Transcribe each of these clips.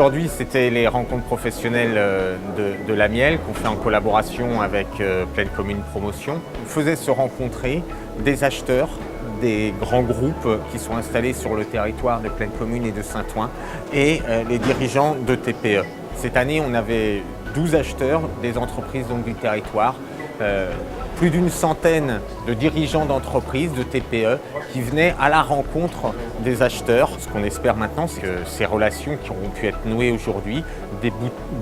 Aujourd'hui, c'était les rencontres professionnelles de la Miel qu'on fait en collaboration avec Pleine Commune Promotion. On faisait se rencontrer des acheteurs, des grands groupes qui sont installés sur le territoire de Pleine Commune et de Saint-Ouen et les dirigeants de TPE. Cette année, on avait 12 acheteurs des entreprises donc, du territoire, plus d'une centaine de dirigeants d'entreprises, de TPE, qui venaient à la rencontre des acheteurs. Ce qu'on espère maintenant, c'est que ces relations qui auront pu être nouées aujourd'hui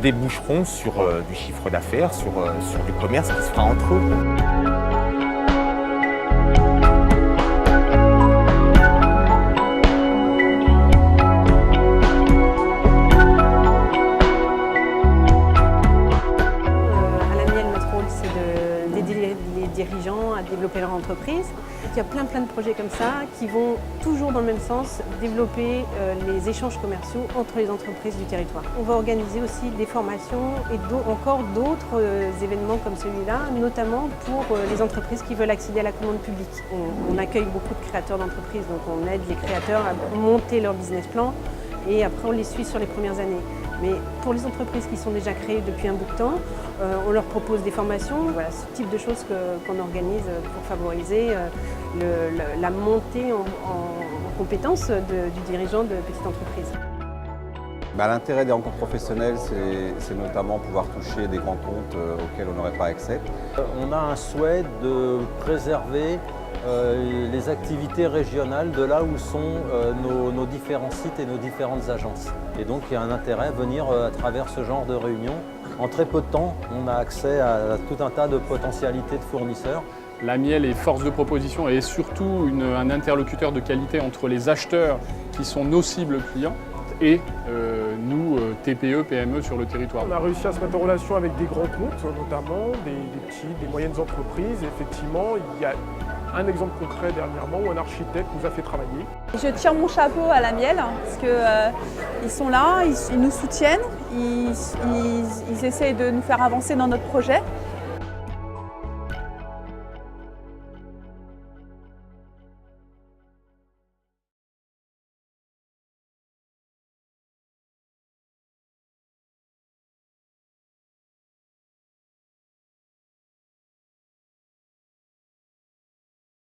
déboucheront sur du chiffre d'affaires, sur du commerce qui se fera entre eux. Les dirigeants à développer leur entreprise. Il y a plein de projets comme ça qui vont toujours dans le même sens, développer les échanges commerciaux entre les entreprises du territoire. On va organiser aussi des formations et encore d'autres événements comme celui-là, notamment pour les entreprises qui veulent accéder à la commande publique. On accueille beaucoup de créateurs d'entreprises, donc on aide les créateurs à monter leur business plan et après on les suit sur les premières années. Mais pour les entreprises qui sont déjà créées depuis un bout de temps, on leur propose des formations. Voilà, ce type de choses qu'on organise pour favoriser la montée en compétences du dirigeant de petite entreprise. L'intérêt des rencontres professionnelles, c'est notamment pouvoir toucher des grands comptes auxquels on n'aurait pas accès. On a un souhait de préserver les activités régionales de là où sont nos différents sites et nos différentes agences. Et donc il y a un intérêt à venir à travers ce genre de réunion. En très peu de temps, on a accès à tout un tas de potentialités de fournisseurs. La Miel est force de proposition et est surtout un interlocuteur de qualité entre les acheteurs qui sont nos cibles clients et nous, TPE, PME sur le territoire. On a réussi à se mettre en relation avec des grands comptes, notamment des petites, des moyennes entreprises. Et effectivement, il y a un exemple concret dernièrement où un architecte nous a fait travailler. Je tire mon chapeau à la Miel parce qu'ils sont là, ils nous soutiennent, ils essayent de nous faire avancer dans notre projet.